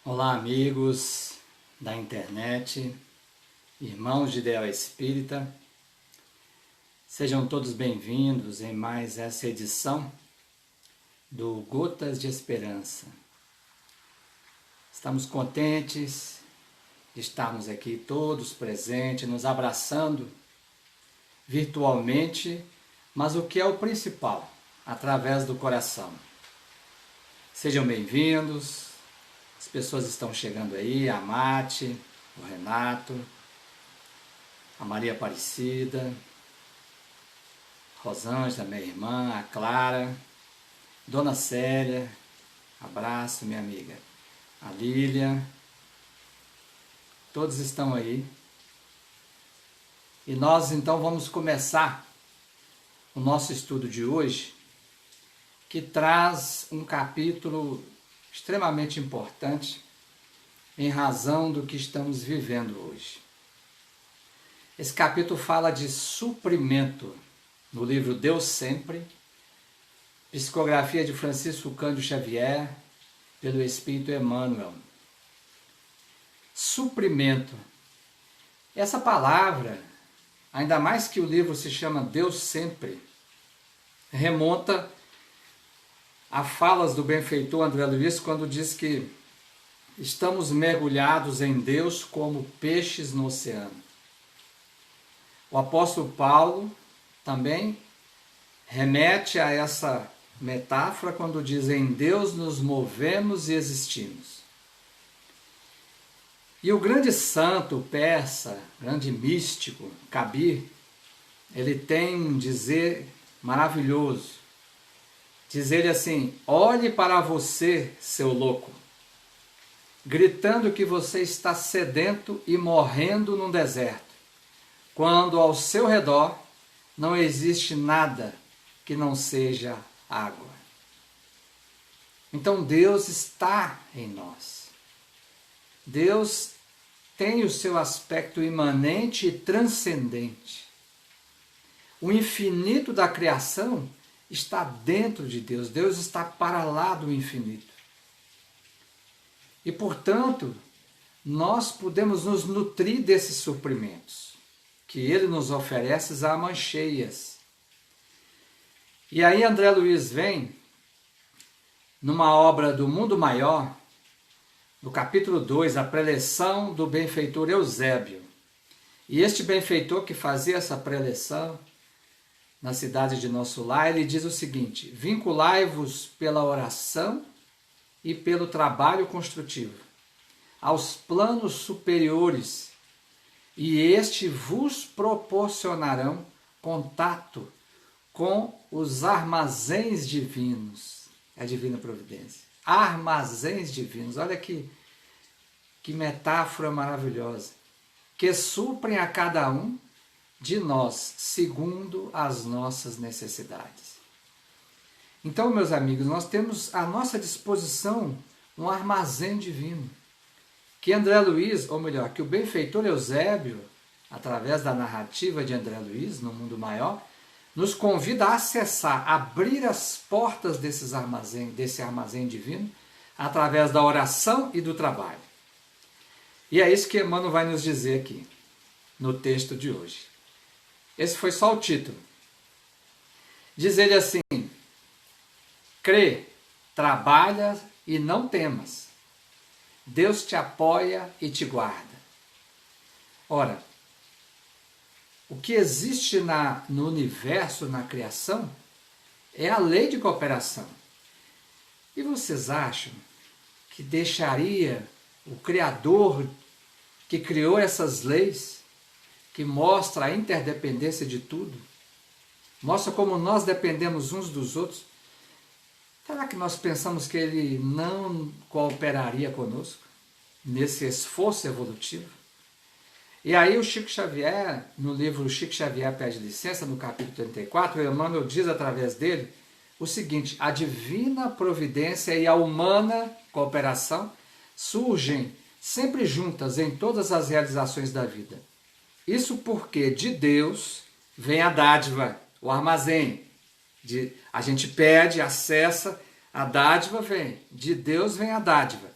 Olá, amigos da internet, irmãos de Ideal Espírita, sejam todos bem-vindos em mais essa edição do Gotas de Esperança. Estamos contentes de estarmos aqui todos presentes, nos abraçando virtualmente, mas o que é o principal, através do coração. Sejam bem-vindos. As pessoas estão chegando aí, a Mate, o Renato, a Maria Aparecida, Rosângela, minha irmã, a Clara, Dona Célia, abraço, minha amiga, a Lília, todos estão aí. E nós então vamos começar o nosso estudo de hoje, que traz um capítulo extremamente importante em razão do que estamos vivendo hoje. Esse capítulo fala de suprimento no livro Deus Sempre, psicografia de Francisco Cândido Xavier, pelo Espírito Emmanuel. Suprimento. Essa palavra, ainda mais que o livro se chama Deus Sempre, remonta a falas do benfeitor André Luiz, quando diz que estamos mergulhados em Deus como peixes no oceano. O apóstolo Paulo também remete a essa metáfora quando diz: em Deus nos movemos e existimos. E o grande santo persa, grande místico, Kabir, ele tem um dizer maravilhoso. Diz ele assim: olhe para você, seu louco, gritando que você está sedento e morrendo num deserto, quando ao seu redor não existe nada que não seja água. Então Deus está em nós. Deus tem o seu aspecto imanente e transcendente. O infinito da criação está dentro de Deus. Deus está para lá do infinito. E, portanto, nós podemos nos nutrir desses suprimentos que Ele nos oferece a mãos cheias. E aí André Luiz vem, numa obra do Mundo Maior, no capítulo 2, a preleção do benfeitor Eusébio. E este benfeitor que fazia essa preleção na cidade de Nosso Lar, ele diz o seguinte: vinculai-vos pela oração e pelo trabalho construtivo aos planos superiores, e este vos proporcionarão contato com os armazéns divinos. É a divina providência. Armazéns divinos, olha que metáfora maravilhosa, que suprem a cada um de nós, segundo as nossas necessidades. Então, meus amigos, nós temos à nossa disposição um armazém divino, que André Luiz, ou melhor, que o benfeitor Eusébio, através da narrativa de André Luiz, no Mundo Maior, nos convida a acessar, abrir as portas desse armazém divino, através da oração e do trabalho. E é isso que Emmanuel vai nos dizer aqui, no texto de hoje. Esse foi só o título. Diz ele assim: crê, trabalha e não temas. Deus te apoia e te guarda. Ora, o que existe no universo, na criação, é a lei de cooperação. E vocês acham que deixaria o Criador que criou essas leis, que mostra a interdependência de tudo, mostra como nós dependemos uns dos outros, será que nós pensamos que Ele não cooperaria conosco nesse esforço evolutivo? E aí o Chico Xavier, no livro Chico Xavier Pede Licença, no capítulo 34, o Emmanuel diz através dele o seguinte: a divina providência e a humana cooperação surgem sempre juntas em todas as realizações da vida. Isso porque de Deus vem a dádiva, o armazém. A gente pede, acessa, a dádiva vem. De Deus vem a dádiva.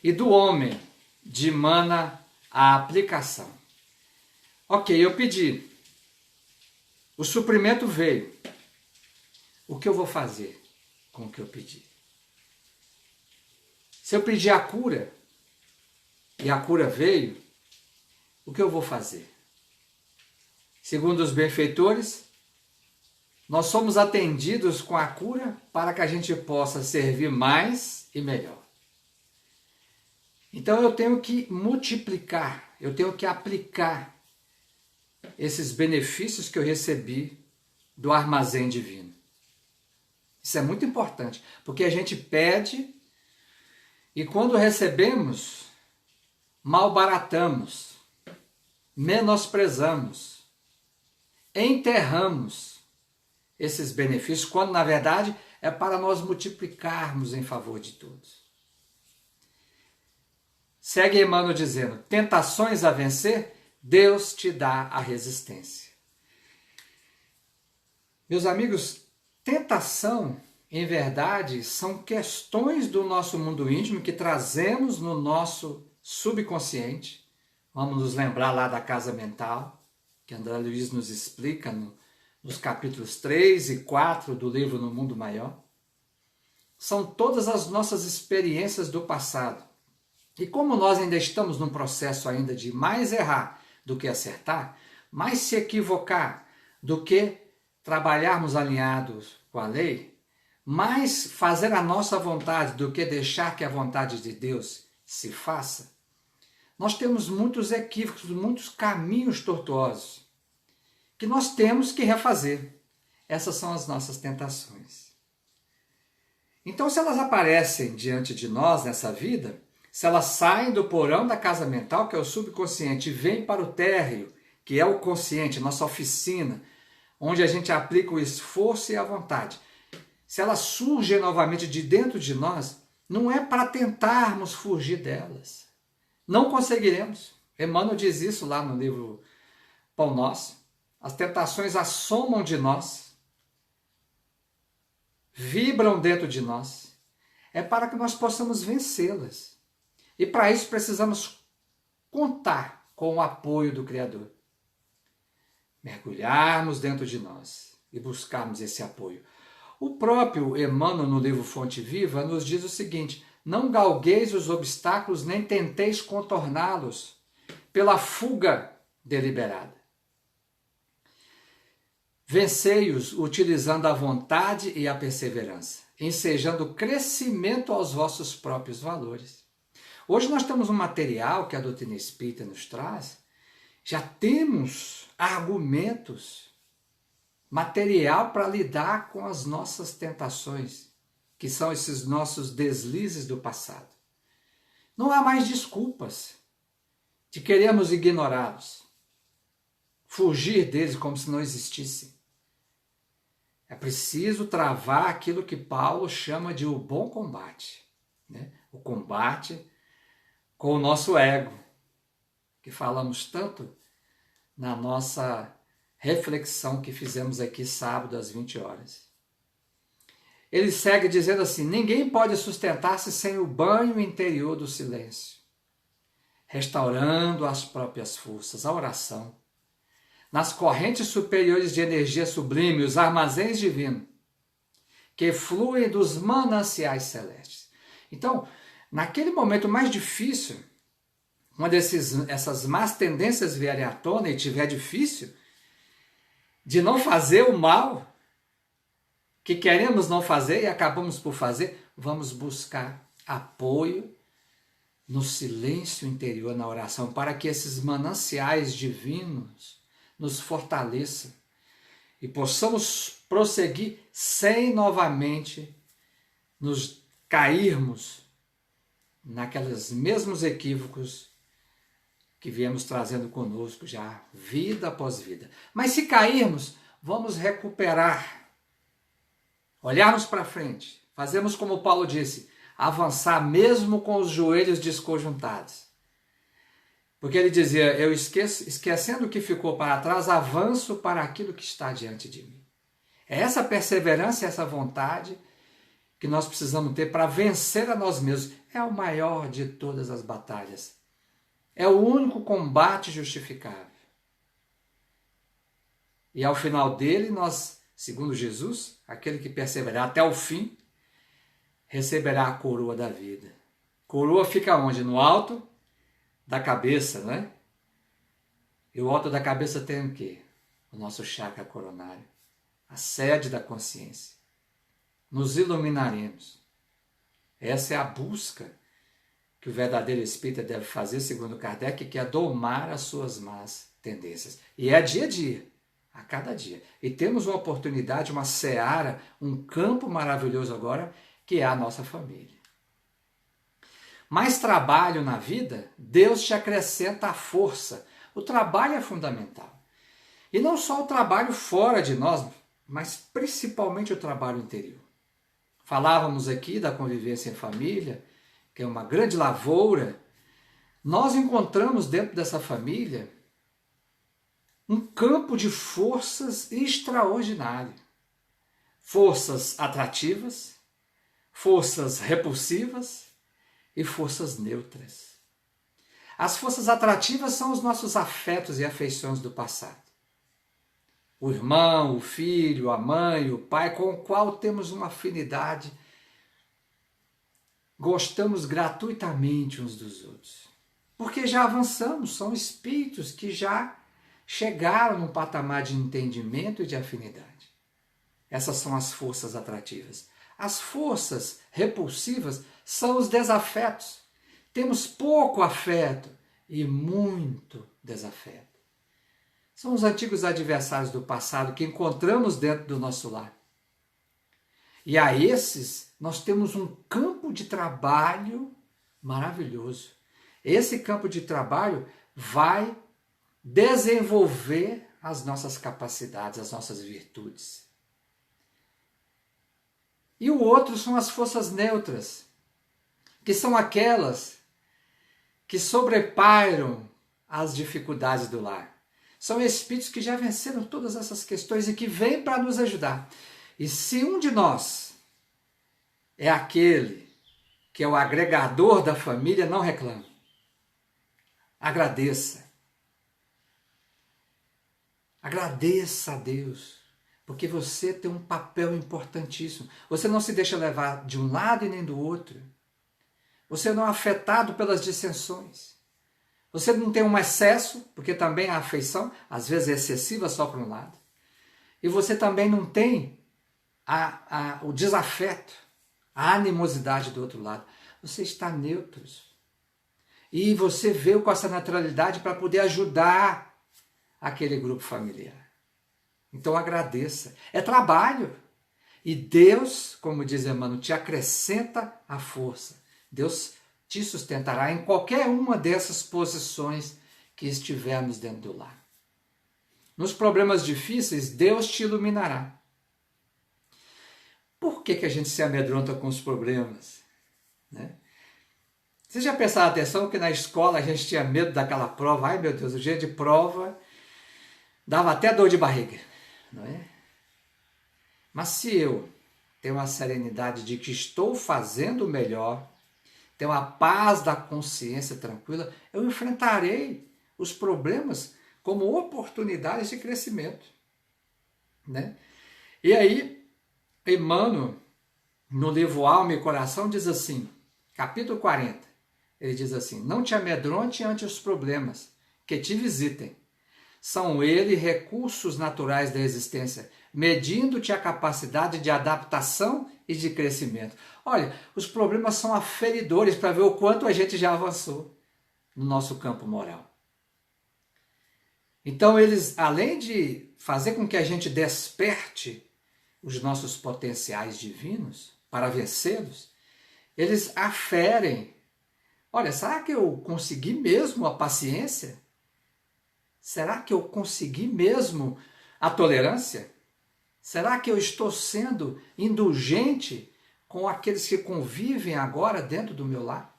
e do homem dimana a aplicação. Ok, eu pedi, o suprimento veio. O que eu vou fazer com o que eu pedi? Se eu pedir a cura e a cura veio, o que eu vou fazer? Segundo os benfeitores, nós somos atendidos com a cura para que a gente possa servir mais e melhor. Então eu tenho que multiplicar, eu tenho que aplicar esses benefícios que eu recebi do armazém divino. Isso é muito importante, porque a gente pede e quando recebemos, malbaratamos, menosprezamos, enterramos esses benefícios, quando na verdade é para nós multiplicarmos em favor de todos. Segue Emmanuel dizendo, tentações a vencer, Deus te dá a resistência. Meus amigos, tentação, em verdade, são questões do nosso mundo íntimo que trazemos no nosso subconsciente. Vamos nos lembrar lá da casa mental, que André Luiz nos explica nos capítulos 3 e 4 do livro No Mundo Maior. São todas as nossas experiências do passado. E como nós ainda estamos num processo ainda de mais errar do que acertar, mais se equivocar do que trabalharmos alinhados com a lei, mais fazer a nossa vontade do que deixar que a vontade de Deus se faça, nós temos muitos equívocos, muitos caminhos tortuosos que nós temos que refazer. Essas são as nossas tentações. Então, se elas aparecem diante de nós nessa vida, se elas saem do porão da casa mental, que é o subconsciente, e vêm para o térreo, que é o consciente, nossa oficina, onde a gente aplica o esforço e a vontade. Se elas surgem novamente de dentro de nós, não é para tentarmos fugir delas. Não conseguiremos. Emmanuel diz isso lá no livro Pão Nosso. As tentações assomam de nós, vibram dentro de nós. É para que nós possamos vencê-las. E para isso precisamos contar com o apoio do Criador. Mergulharmos dentro de nós e buscarmos esse apoio. O próprio Emmanuel, no livro Fonte Viva, nos diz o seguinte, não galgueis os obstáculos, nem tenteis contorná-los pela fuga deliberada. Vencei-os utilizando a vontade e a perseverança, ensejando crescimento aos vossos próprios valores. Hoje nós temos um material que a doutrina espírita nos traz, já temos argumentos, material para lidar com as nossas tentações, que são esses nossos deslizes do passado. Não há mais desculpas de querermos ignorá-los, fugir deles como se não existissem. É preciso travar aquilo que Paulo chama de o bom combate, né? O combate com o nosso ego, que falamos tanto na nossa reflexão que fizemos aqui sábado às 20 horas. Ele segue dizendo assim, ninguém pode sustentar-se sem o banho interior do silêncio, restaurando as próprias forças, a oração, nas correntes superiores de energia sublime, os armazéns divinos, que fluem dos mananciais celestes. Então, naquele momento mais difícil, quando essas más tendências vierem à tona e tiver difícil, de não fazer o mal que queremos não fazer e acabamos por fazer, vamos buscar apoio no silêncio interior, na oração, para que esses mananciais divinos nos fortaleçam e possamos prosseguir sem novamente nos cairmos naqueles mesmos equívocos que viemos trazendo conosco já, vida após vida. Mas se cairmos, vamos recuperar, olharmos para frente, fazemos como Paulo disse, avançar mesmo com os joelhos desconjuntados. Porque ele dizia, eu esquecendo o que ficou para trás, avanço para aquilo que está diante de mim. É essa perseverança, essa vontade que nós precisamos ter para vencer a nós mesmos. É o maior de todas as batalhas. É o único combate justificável. E ao final dele, nós, segundo Jesus, aquele que perseverar até o fim, receberá a coroa da vida. Coroa fica onde? No alto da cabeça, não é? E o alto da cabeça tem o quê? O nosso chakra coronário, a sede da consciência. Nos iluminaremos. Essa é a busca que o verdadeiro espírita deve fazer, segundo Kardec, que é domar as suas más tendências. E é dia a dia, a cada dia. E temos uma oportunidade, uma seara, um campo maravilhoso agora, que é a nossa família. Mais trabalho na vida, Deus te acrescenta a força. O trabalho é fundamental. E não só o trabalho fora de nós, mas principalmente o trabalho interior. Falávamos aqui da convivência em família, que é uma grande lavoura. Nós encontramos dentro dessa família um campo de forças extraordinário. Forças atrativas, forças repulsivas e forças neutras. As forças atrativas são os nossos afetos e afeições do passado. O irmão, o filho, a mãe, o pai, com o qual temos uma afinidade, gostamos gratuitamente uns dos outros. Porque já avançamos, são espíritos que já chegaram num patamar de entendimento e de afinidade. Essas são as forças atrativas. As forças repulsivas são os desafetos. Temos pouco afeto e muito desafeto. São os antigos adversários do passado que encontramos dentro do nosso lar. E a esses nós temos um campo de trabalho maravilhoso. Esse campo de trabalho vai desenvolver as nossas capacidades, as nossas virtudes. E o outro são as forças neutras, que são aquelas que sobrepairam as dificuldades do lar. São espíritos que já venceram todas essas questões e que vêm para nos ajudar. E se um de nós é aquele que é o agregador da família, não reclame. Agradeça. Agradeça a Deus, porque você tem um papel importantíssimo. Você não se deixa levar de um lado e nem do outro. Você não é afetado pelas dissensões. Você não tem um excesso, porque também a afeição, às vezes, é excessiva só para um lado. E você também não tem o desafeto, a animosidade do outro lado. Você está neutro. E você veio com essa naturalidade para poder ajudar aquele grupo familiar. Então agradeça. É trabalho. E Deus, como diz Emmanuel, te acrescenta a força. Deus te sustentará em qualquer uma dessas posições que estivermos dentro do lar. Nos problemas difíceis, Deus te iluminará. Por que a gente se amedronta com os problemas? Né? Vocês já prestaram atenção que na escola a gente tinha medo daquela prova? Ai meu Deus, o dia de prova dava até dor de barriga, não é? Mas se eu tenho a serenidade de que estou fazendo o melhor, tenho a paz da consciência tranquila, eu enfrentarei os problemas como oportunidades de crescimento. Né? E aí, Emmanuel, no livro Alma e Coração, diz assim, capítulo 40, ele diz assim, não te amedronte ante os problemas que te visitem. São eles recursos naturais da existência, medindo-te a capacidade de adaptação e de crescimento. Olha, os problemas são aferidores para ver o quanto a gente já avançou no nosso campo moral. Então eles, além de fazer com que a gente desperte os nossos potenciais divinos para vencê-los, eles aferem. Olha, será que eu consegui mesmo a paciência? Será que eu consegui mesmo a tolerância? Será que eu estou sendo indulgente com aqueles que convivem agora dentro do meu lar?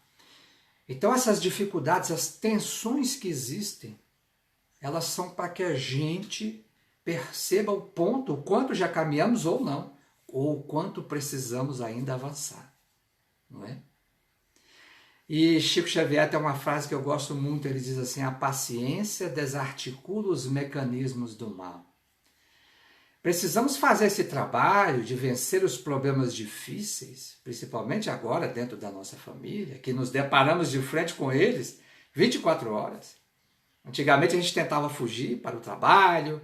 Então essas dificuldades, as tensões que existem, elas são para que a gente perceba o ponto, o quanto já caminhamos ou não, ou quanto precisamos ainda avançar, não é? E Chico Xavier tem uma frase que eu gosto muito, ele diz assim: a paciência desarticula os mecanismos do mal. Precisamos fazer esse trabalho de vencer os problemas difíceis, principalmente agora dentro da nossa família, que nos deparamos de frente com eles 24 horas. Antigamente a gente tentava fugir para o trabalho,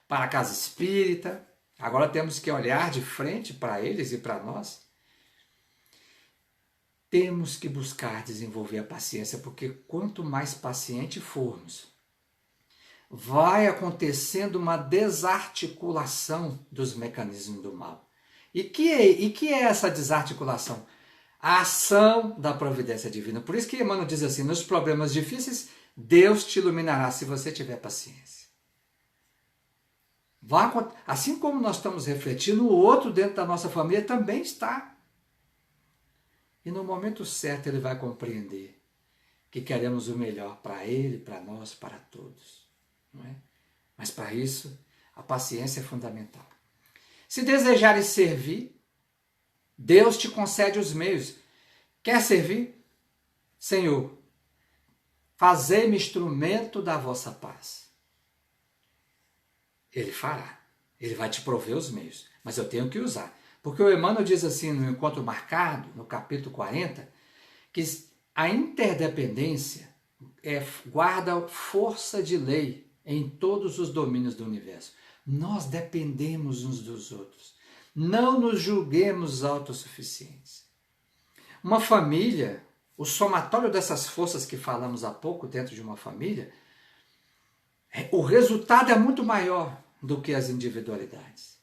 para a casa espírita, agora temos que olhar de frente para eles e para nós. Temos que buscar desenvolver a paciência, porque quanto mais paciente formos, vai acontecendo uma desarticulação dos mecanismos do mal. E que é essa desarticulação? A ação da providência divina. Por isso que Emmanuel diz assim: nos problemas difíceis, Deus te iluminará se você tiver paciência. Assim como nós estamos refletindo, o outro dentro da nossa família também está. E no momento certo ele vai compreender que queremos o melhor para ele, para nós, para todos. Não é? Mas para isso, a paciência é fundamental. Se desejares servir, Deus te concede os meios. Quer servir? Senhor, fazei-me instrumento da vossa paz. Ele fará. Ele vai te prover os meios. Mas eu tenho que usar. Porque o Emmanuel diz assim no Encontro Marcado, no capítulo 40, que a interdependência guarda força de lei em todos os domínios do universo. Nós dependemos uns dos outros. Não nos julguemos autossuficientes. Uma família, o somatório dessas forças que falamos há pouco dentro de uma família, o resultado é muito maior do que as individualidades.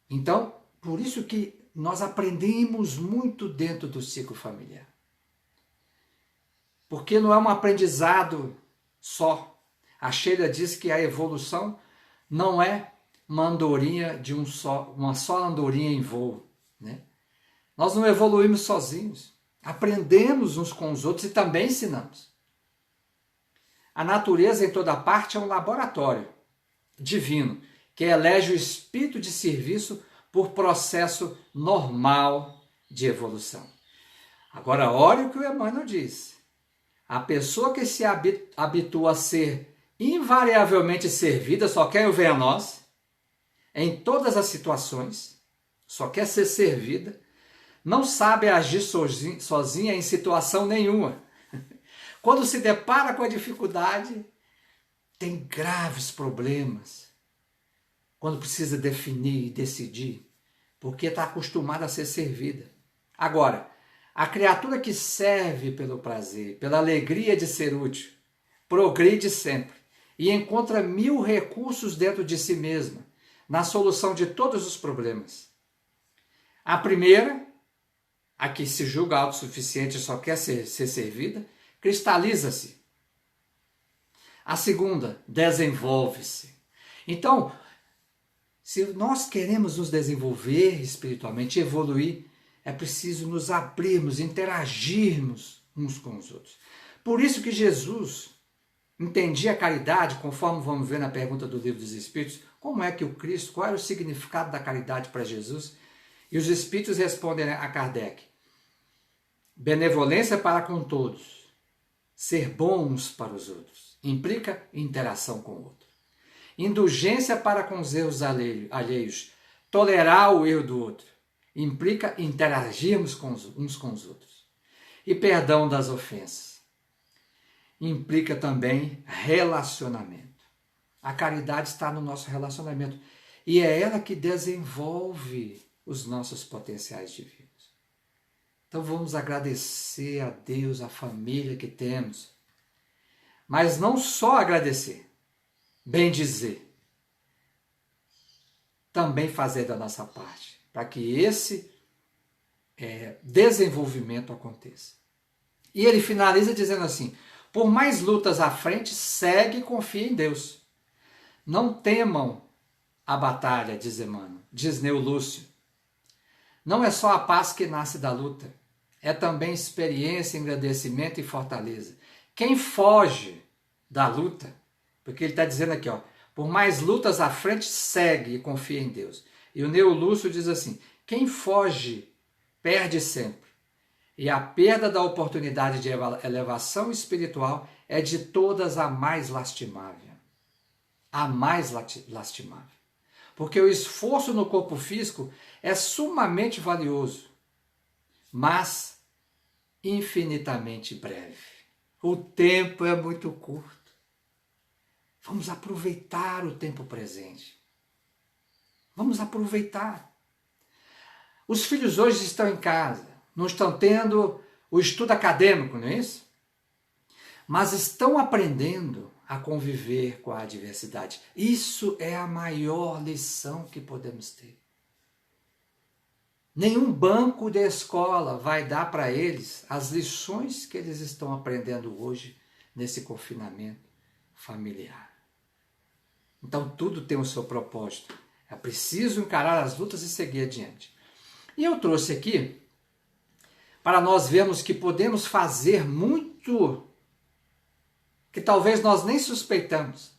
Então, por isso que nós aprendemos muito dentro do ciclo familiar. Porque não é um aprendizado só. A Sheila diz que a evolução não é uma andorinha uma só andorinha em voo, né? Nós não evoluímos sozinhos. Aprendemos uns com os outros e também ensinamos. A natureza em toda parte é um laboratório divino que elege o espírito de serviço por processo normal de evolução. Agora, olha o que o Emmanuel diz. A pessoa que se habitua a ser invariavelmente servida, só quer ver a nós, em todas as situações, só quer ser servida, não sabe agir sozinha em situação nenhuma. Quando se depara com a dificuldade, tem graves problemas. Quando precisa definir e decidir, porque está acostumada a ser servida. Agora, a criatura que serve pelo prazer, pela alegria de ser útil, progride sempre e encontra 1000 recursos dentro de si mesma, na solução de todos os problemas. A primeira, a que se julga autossuficiente e só quer ser servida, cristaliza-se. A segunda, desenvolve-se. Então, se nós queremos nos desenvolver espiritualmente, evoluir, é preciso nos abrirmos, interagirmos uns com os outros. Por isso que Jesus entendia a caridade, conforme vamos ver na pergunta do Livro dos Espíritos, como é que o Cristo, qual era o significado da caridade para Jesus? E os Espíritos respondem a Kardec: benevolência para com todos, ser bons para os outros, implica interação com o outro. Indulgência para com os erros alheios, tolerar o erro do outro, implica interagirmos uns com os outros. E perdão das ofensas, implica também relacionamento. A caridade está no nosso relacionamento e é ela que desenvolve os nossos potenciais divinos. Então vamos agradecer a Deus, a família que temos, mas não só agradecer, bem dizer, também fazer da nossa parte, para que esse desenvolvimento aconteça. E ele finaliza dizendo assim: por mais lutas à frente, segue e confia em Deus. Não temam a batalha, diz Emmanuel, diz Neo Lúcio. Não é só a paz que nasce da luta, é também experiência, engrandecimento e fortaleza. Quem foge da luta, porque ele está dizendo aqui, por mais lutas à frente, segue e confia em Deus. E o Neo Lúcio diz assim: quem foge perde sempre. E a perda da oportunidade de elevação espiritual é de todas a mais lastimável. A mais lastimável. Porque o esforço no corpo físico é sumamente valioso, mas infinitamente breve. O tempo é muito curto. Vamos aproveitar o tempo presente. Vamos aproveitar. Os filhos hoje estão em casa, não estão tendo o estudo acadêmico, não é isso? Mas estão aprendendo a conviver com a adversidade. Isso é a maior lição que podemos ter. Nenhum banco de escola vai dar para eles as lições que eles estão aprendendo hoje nesse confinamento familiar. Então tudo tem o seu propósito. É preciso encarar as lutas e seguir adiante. E eu trouxe aqui para nós vermos que podemos fazer muito que talvez nós nem suspeitamos,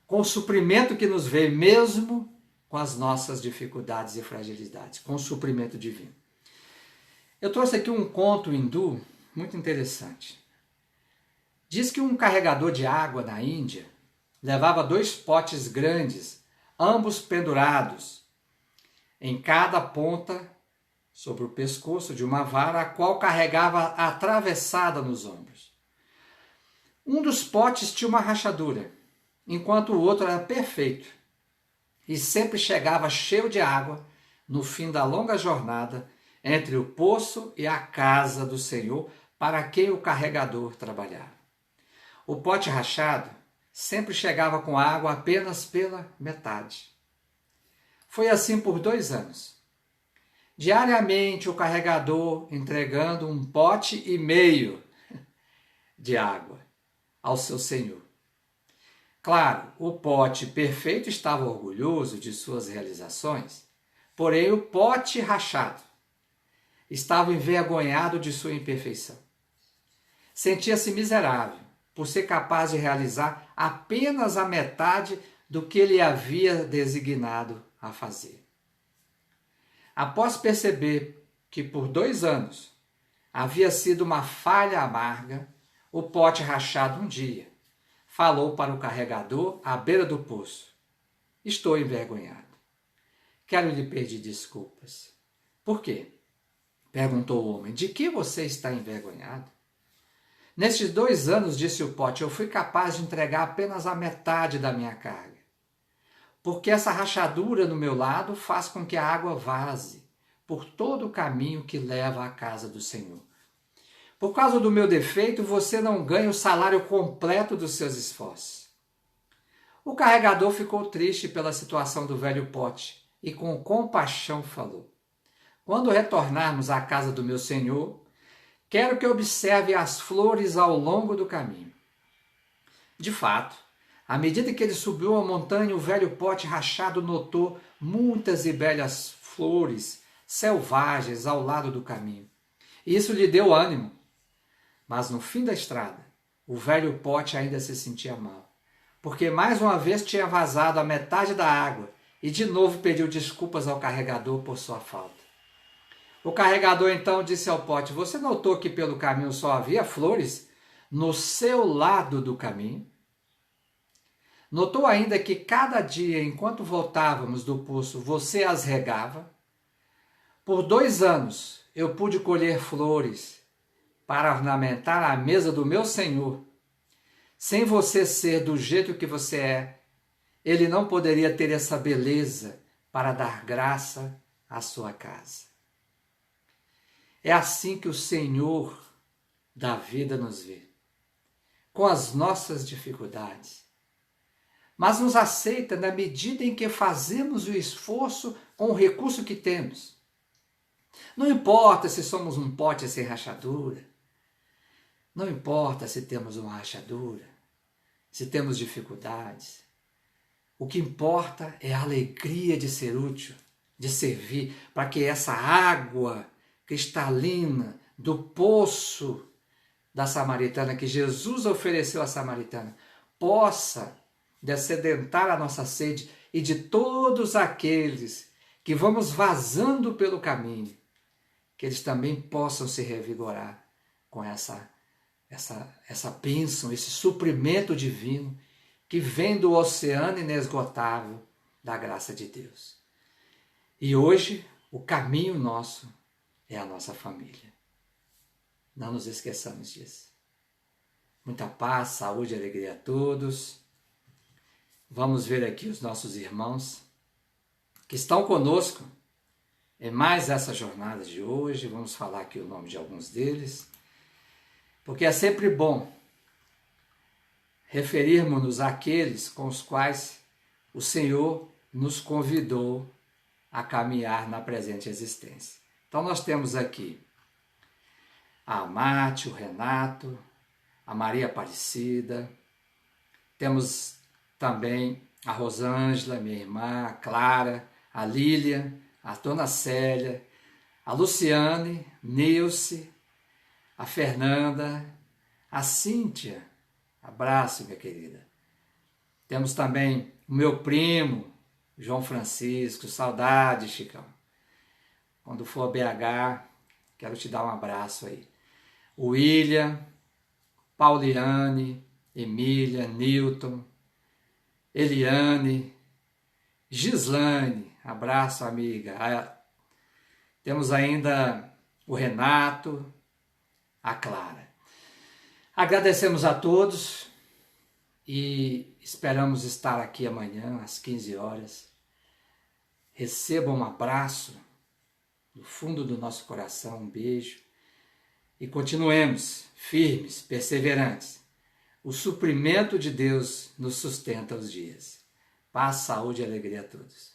com o suprimento que nos veio mesmo com as nossas dificuldades e fragilidades, com o suprimento divino. Eu trouxe aqui um conto hindu muito interessante. Diz que um carregador de água na Índia levava 2 potes grandes, ambos pendurados, em cada ponta sobre o pescoço de uma vara, a qual carregava atravessada nos ombros. Um dos potes tinha uma rachadura, enquanto o outro era perfeito, e sempre chegava cheio de água no fim da longa jornada entre o poço e a casa do Senhor para quem o carregador trabalhava. O pote rachado sempre chegava com água apenas pela metade. Foi assim por 2 anos. Diariamente o carregador entregando 1,5 pote de água ao seu senhor. Claro, o pote perfeito estava orgulhoso de suas realizações, porém o pote rachado estava envergonhado de sua imperfeição. Sentia-se miserável por ser capaz de realizar apenas a metade do que ele havia designado a fazer. Após perceber que por 2 anos havia sido uma falha amarga, o pote rachado um dia falou para o carregador à beira do poço: estou envergonhado. Quero lhe pedir desculpas. Por quê? Perguntou o homem. De que você está envergonhado? Nestes 2 anos, disse o pote, eu fui capaz de entregar apenas a metade da minha carga. Porque essa rachadura no meu lado faz com que a água vaze por todo o caminho que leva à casa do Senhor. Por causa do meu defeito, você não ganha o salário completo dos seus esforços. O carregador ficou triste pela situação do velho pote e com compaixão falou: quando retornarmos à casa do meu Senhor, quero que observe as flores ao longo do caminho. De fato, à medida que ele subiu a montanha, o velho pote rachado notou muitas e belas flores selvagens ao lado do caminho. Isso lhe deu ânimo. Mas no fim da estrada, o velho pote ainda se sentia mal, porque mais uma vez tinha vazado a metade da água e de novo pediu desculpas ao carregador por sua falta. O carregador então disse ao pote: você notou que pelo caminho só havia flores no seu lado do caminho? Notou ainda que cada dia, enquanto voltávamos do poço, você as regava? Por 2 anos eu pude colher flores para ornamentar a mesa do meu Senhor. Sem você ser do jeito que você é, ele não poderia ter essa beleza para dar graça à sua casa. É assim que o Senhor da vida nos vê, com as nossas dificuldades, mas nos aceita na medida em que fazemos o esforço com o recurso que temos. Não importa se somos um pote sem rachadura, não importa se temos uma rachadura, se temos dificuldades. O que importa é a alegria de ser útil, de servir, para que essa água cristalina do poço da samaritana, que Jesus ofereceu à samaritana, possa descedentar a nossa sede e de todos aqueles que vamos vazando pelo caminho, que eles também possam se revigorar com essa bênção, esse suprimento divino que vem do oceano inesgotável da graça de Deus. E hoje, o caminho nosso é a nossa família. Não nos esqueçamos disso. Muita paz, saúde e alegria a todos. Vamos ver aqui os nossos irmãos que estão conosco em mais essa jornada de hoje. Vamos falar aqui o nome de alguns deles, porque é sempre bom referirmos-nos àqueles com os quais o Senhor nos convidou a caminhar na presente existência. Então nós temos aqui a Amate, o Renato, a Maria Aparecida, temos também a Rosângela, minha irmã, a Clara, a Lília, a Dona Célia, a Luciane, Nilce, a Fernanda, a Cíntia, abraço, minha querida. Temos também o meu primo, João Francisco, saudade, Chicão. Quando for a BH, quero te dar um abraço aí. O William, Pauliane, Emília, Newton, Eliane, Gislaine, abraço, amiga. Temos ainda o Renato, a Clara. Agradecemos a todos e esperamos estar aqui amanhã às 15 horas. Recebam um abraço do fundo do nosso coração, um beijo e continuemos firmes, perseverantes. O suprimento de Deus nos sustenta os dias. Paz, saúde e alegria a todos.